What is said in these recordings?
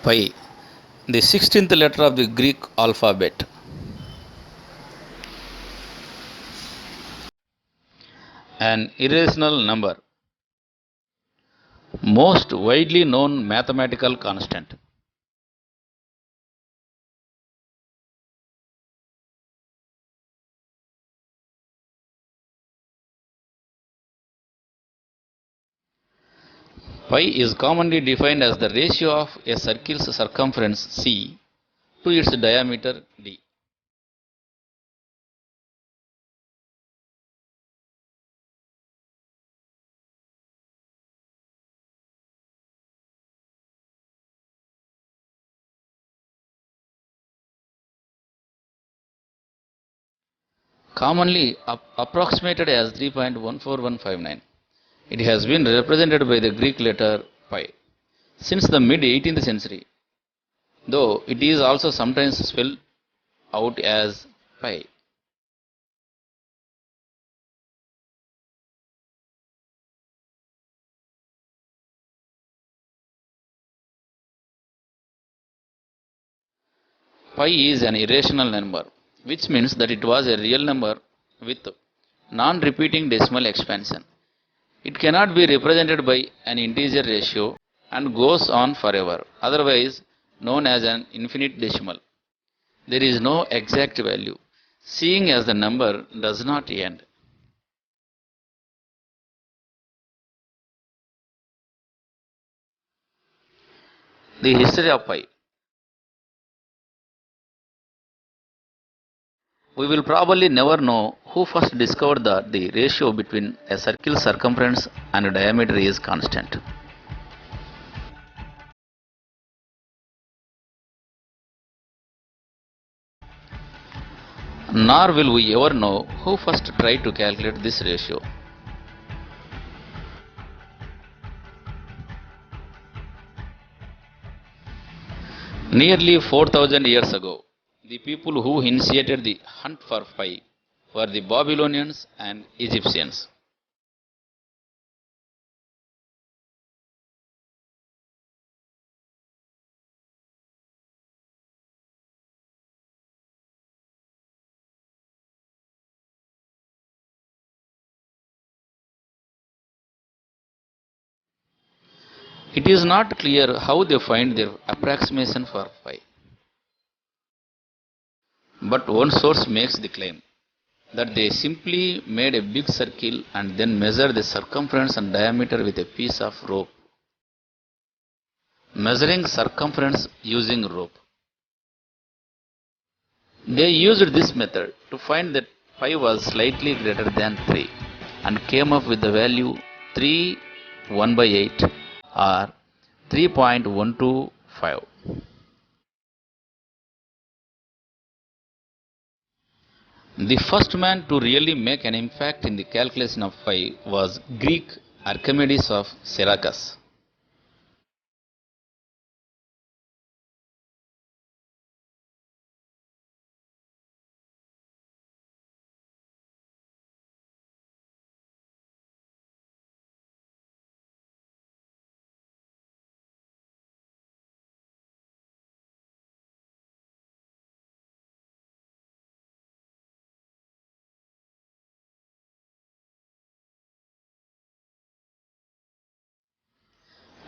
Pi, the 16th letter of the Greek alphabet. An irrational number. Most widely known mathematical constant. Pi is commonly defined as the ratio of a circle's circumference c to its diameter d. Commonly approximated as 3.14159. It has been represented by the Greek letter pi since the mid 18th century, though it is also sometimes spelled out as pi. Pi is an irrational number, which means that it was a real number with non-repeating decimal expansion. It cannot be represented by an integer ratio and goes on forever, otherwise known as an infinite decimal. There is no exact value, seeing as the number does not end. The history of pi. We will probably never know who first discovered that the ratio between a circle's circumference and diameter is constant. Nor will we ever know who first tried to calculate this ratio. Nearly 4000 years ago, the people who initiated the hunt for pi were the Babylonians and Egyptians. It is not clear how they find their approximation for pi. But one source makes the claim that they simply made a big circle and then measured the circumference and diameter with a piece of rope. Measuring circumference using rope. They used this method to find that pi was slightly greater than 3 and came up with the value 3 1 by 8 or 3.125. The first man to really make an impact in the calculation of pi was Greek Archimedes of Syracuse.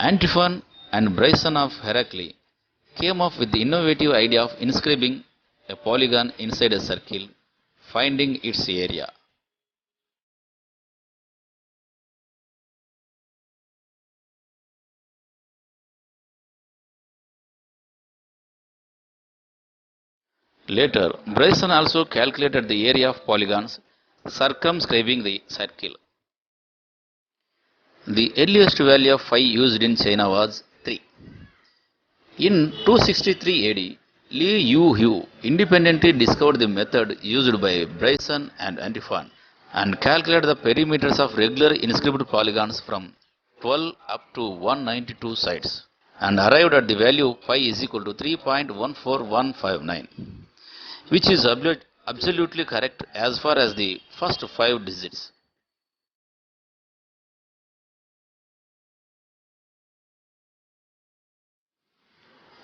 Antiphon and Bryson of Heraclea came up with the innovative idea of inscribing a polygon inside a circle, finding its area. Later, Bryson also calculated the area of polygons circumscribing the circle. The earliest value of phi used in China was 3. In 263 AD, Li Yu independently discovered the method used by Bryson and Antiphon and calculated the perimeters of regular inscribed polygons from 12 up to 192 sides and arrived at the value pi is equal to 3.14159, which is absolutely correct as far as the first 5 digits.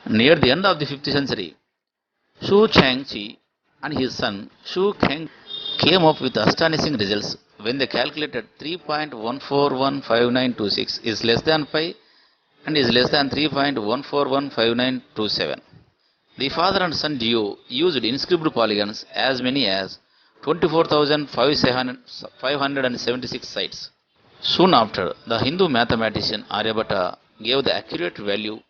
Near the end of the 5th century, Shu Changqi and his son Shu Kang came up with astonishing results when they calculated 3.141592 is less than pi and is less than 3.141592 The father and son duo used inscribed polygons as many as 24,576 sites. Soon after, the Hindu mathematician Aryabhatta gave the accurate value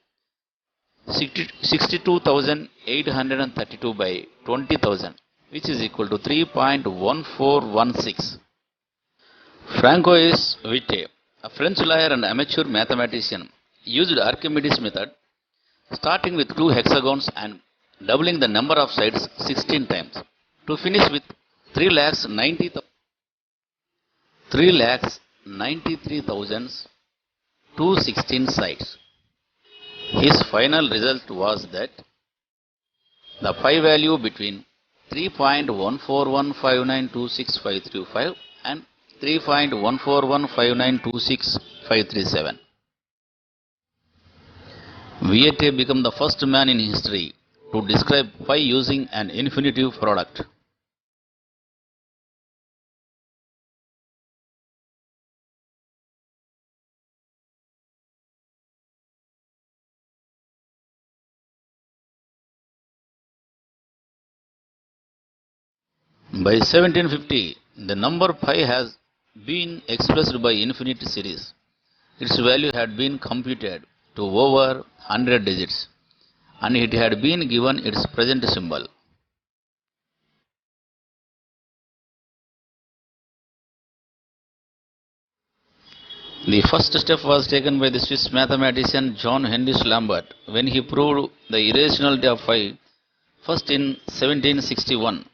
62,832 by 20,000, which is equal to 3.1416. Francois Vitte, a French lawyer and amateur mathematician, used Archimedes' method, starting with two hexagons and doubling the number of sides 16 times, to finish with 3,93,216 sides. His final result was that the pi value between 3.1415926535 and 3.1415926537. Viette became the first man in history to describe pi using an infinitive product. By 1750, the number pi has been expressed by infinite series. Its value had been computed to over 100 digits, and it had been given its present symbol. The first step was taken by the Swiss mathematician John Heinrich Lambert when he proved the irrationality of pi, first in 1761.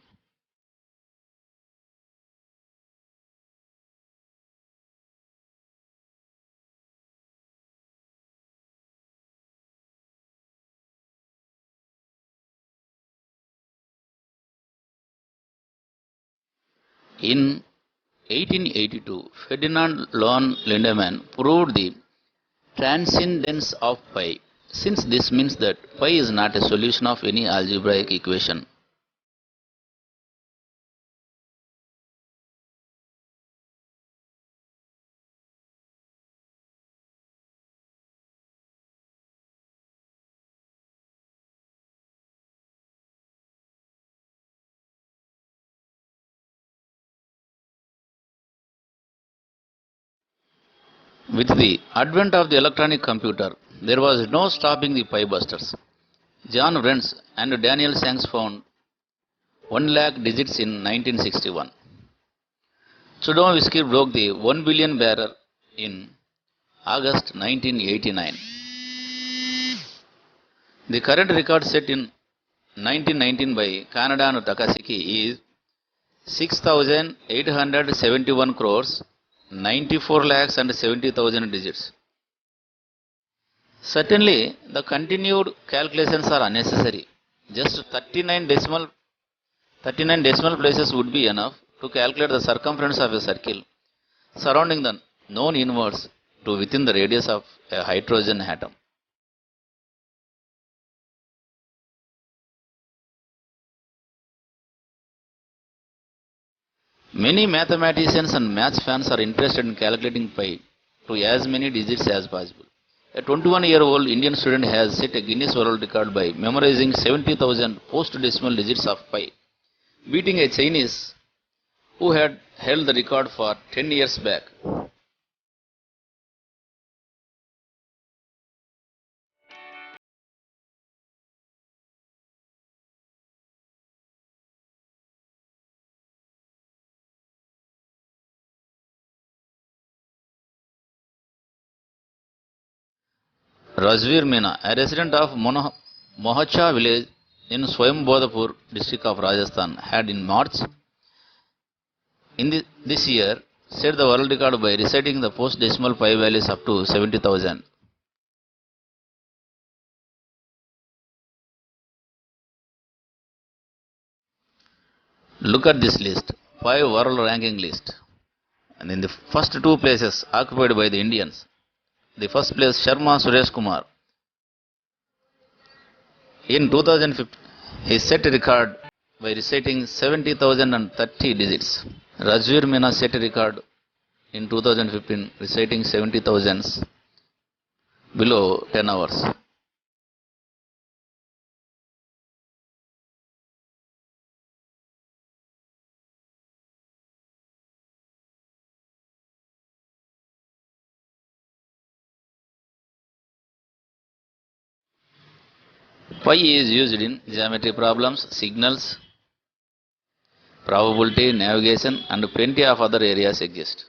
In 1882, Ferdinand von Lindemann proved the transcendence of pi, since this means that pi is not a solution of any algebraic equation. With the advent of the electronic computer, there was no stopping the pi busters. John Wrenz and Daniel Shanks found 1 lakh digits in 1961. Chudovsky broke the 1 billion barrier in August 1989. The current record set in 1919 by Kaneda Takasaki is 6,871 crores 94 lakhs and 70,000 digits. Certainly, the continued calculations are unnecessary. Just 39 decimal places would be enough to calculate the circumference of a circle surrounding the known inverse to within the radius of a hydrogen atom. Many mathematicians and maths fans are interested in calculating pi to as many digits as possible. A 21-year-old Indian student has set a Guinness World Record by memorizing 70,000 post-decimal digits of pi, beating a Chinese who had held the record for 10 years back. Rajveer Meena, a resident of Mohacha village in Swayambodhapur district of Rajasthan, had in March this year set the world record by reciting the post-decimal pi values up to 70,000. Look at this list, pi world ranking list. And in the first two places occupied by the Indians. The first place Sharma Suresh Kumar, In 2015, he set a record by reciting 70,030 digits. Rajveer Meena set a record in 2015 reciting 70,000 below 10 hours. Pi is used in geometry problems, signals, probability, navigation, and plenty of other areas exist.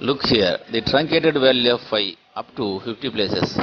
Look here, the truncated value of phi up to 50 places.